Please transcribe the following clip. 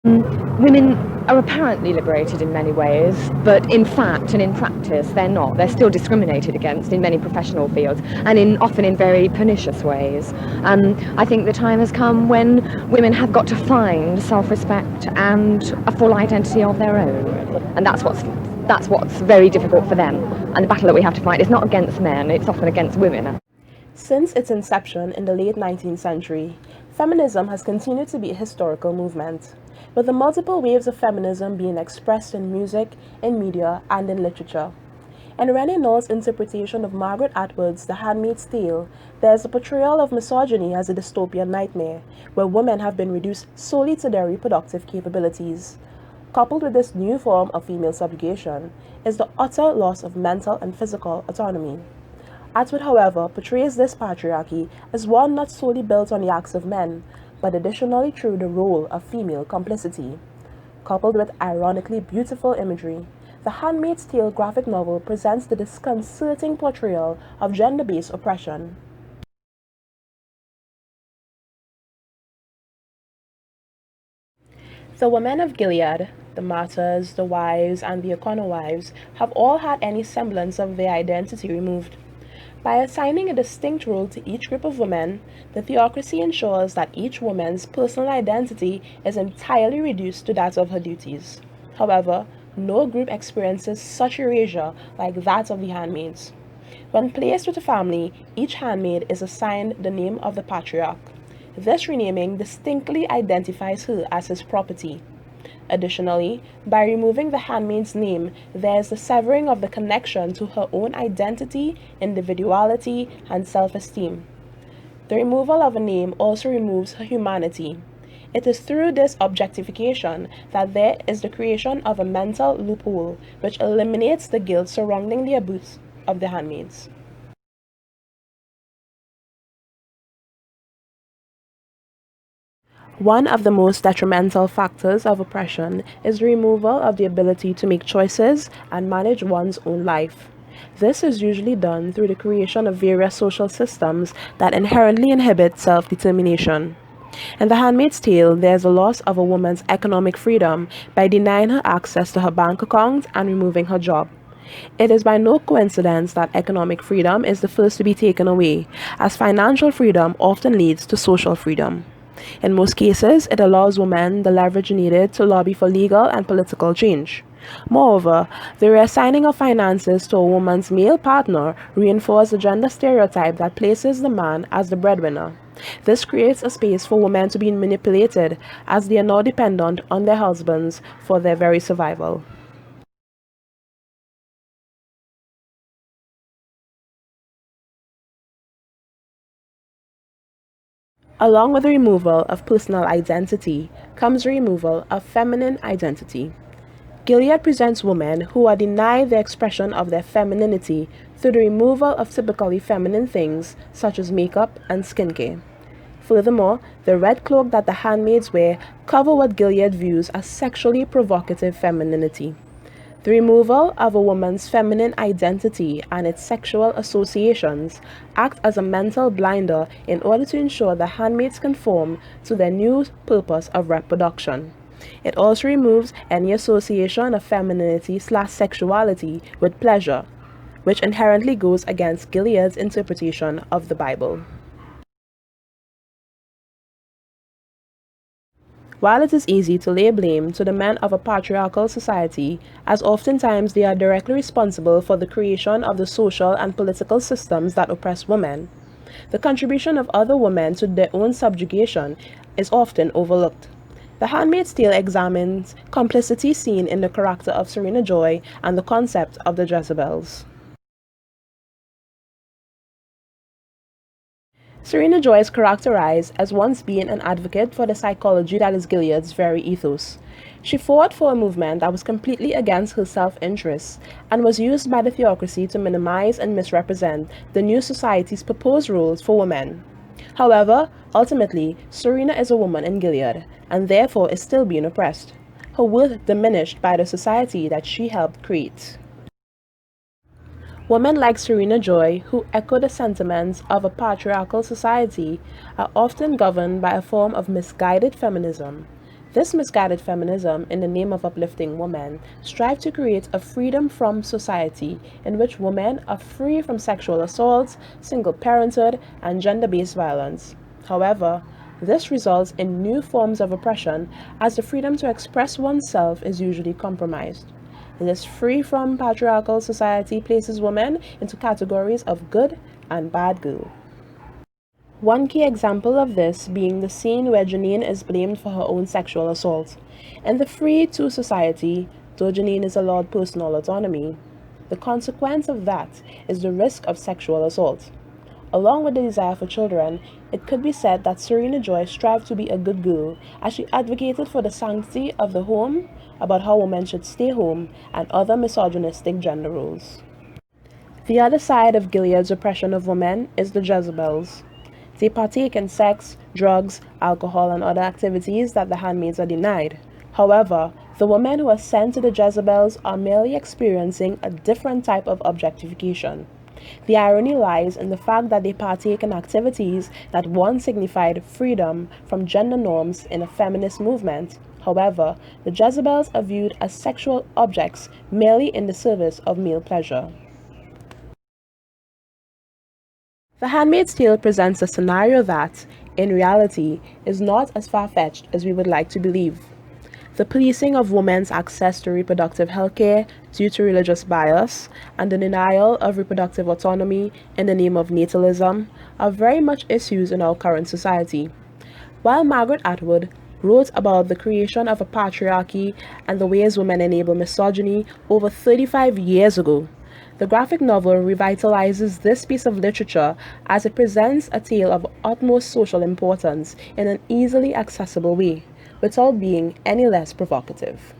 Women are apparently liberated in many ways, but in fact and in practice they're not. They're still discriminated against in many professional fields, and often in very pernicious ways. I think the time has come when women have got to find self-respect and a full identity of their own, and that's what's very difficult for them. And the battle that we have to fight is not against men; it's often against women. Since its inception in the late 19th century, feminism has continued to be a historical movement, with the multiple waves of feminism being expressed in music, in media, and in literature. In Renée Nor's interpretation of Margaret Atwood's The Handmaid's Tale, there is a portrayal of misogyny as a dystopian nightmare, where women have been reduced solely to their reproductive capabilities. Coupled with this new form of female subjugation is the utter loss of mental and physical autonomy. Atwood, however, portrays this patriarchy as one not solely built on the acts of men, but additionally through the role of female complicity. Coupled with ironically beautiful imagery, The Handmaid's Tale graphic novel presents the disconcerting portrayal of gender-based oppression. The women of Gilead, the martyrs, the wives, and the O'Connor wives, have all had any semblance of their identity removed. By assigning a distinct role to each group of women, the theocracy ensures that each woman's personal identity is entirely reduced to that of her duties. However, no group experiences such erasure like that of the handmaids. When placed with a family, each handmaid is assigned the name of the patriarch. This renaming distinctly identifies her as his property. Additionally, by removing the handmaid's name, there is the severing of the connection to her own identity, individuality, and self-esteem. The removal of a name also removes her humanity. It is through this objectification that there is the creation of a mental loophole which eliminates the guilt surrounding the abuse of the handmaids. One of the most detrimental factors of oppression is the removal of the ability to make choices and manage one's own life. This is usually done through the creation of various social systems that inherently inhibit self-determination. In The Handmaid's Tale, there is a loss of a woman's economic freedom by denying her access to her bank account and removing her job. It is by no coincidence that economic freedom is the first to be taken away, as financial freedom often leads to social freedom. In most cases, it allows women the leverage needed to lobby for legal and political change. Moreover, the reassigning of finances to a woman's male partner reinforces the gender stereotype that places the man as the breadwinner. This creates a space for women to be manipulated, as they are now dependent on their husbands for their very survival. Along with the removal of personal identity comes the removal of feminine identity. Gilead presents women who are denied the expression of their femininity through the removal of typically feminine things such as makeup and skincare. Furthermore, the red cloak that the handmaids wear cover what Gilead views as sexually provocative femininity. The removal of a woman's feminine identity and its sexual associations act as a mental blinder in order to ensure the handmaids conform to their new purpose of reproduction. It also removes any association of femininity/sexuality with pleasure, which inherently goes against Gilead's interpretation of the Bible. While it is easy to lay blame to the men of a patriarchal society, as oftentimes they are directly responsible for the creation of the social and political systems that oppress women, the contribution of other women to their own subjugation is often overlooked. The Handmaid's Tale examines complicity seen in the character of Serena Joy and the concept of the Jezebels. Serena Joy is characterized as once being an advocate for the psychology that is Gilead's very ethos. She fought for a movement that was completely against her self-interests and was used by the theocracy to minimize and misrepresent the new society's proposed roles for women. However, ultimately, Serena is a woman in Gilead and therefore is still being oppressed, her worth diminished by the society that she helped create. Women like Serena Joy, who echo the sentiments of a patriarchal society, are often governed by a form of misguided feminism. This misguided feminism, in the name of uplifting women, strives to create a freedom from society in which women are free from sexual assaults, single parenthood, and gender-based violence. However, this results in new forms of oppression as the freedom to express oneself is usually compromised. This free from patriarchal society places women into categories of good and bad girl. One key example of this being the scene where Janine is blamed for her own sexual assault. In the free to society, though Janine is allowed personal autonomy, the consequence of that is the risk of sexual assault. Along with the desire for children, it could be said that Serena Joy strived to be a good girl as she advocated for the sanctity of the home, about how women should stay home, and other misogynistic gender roles. The other side of Gilead's oppression of women is the Jezebels. They partake in sex, drugs, alcohol, and other activities that the handmaids are denied. However, the women who are sent to the Jezebels are merely experiencing a different type of objectification. The irony lies in the fact that they partake in activities that once signified freedom from gender norms in a feminist movement. However, the Jezebels are viewed as sexual objects merely in the service of male pleasure. The Handmaid's Tale presents a scenario that, in reality, is not as far-fetched as we would like to believe. The policing of women's access to reproductive health care due to religious bias and the denial of reproductive autonomy in the name of natalism are very much issues in our current society. While Margaret Atwood wrote about the creation of a patriarchy and the ways women enable misogyny over 35 years ago, the graphic novel revitalizes this piece of literature as it presents a tale of utmost social importance in an easily accessible way, without being any less provocative.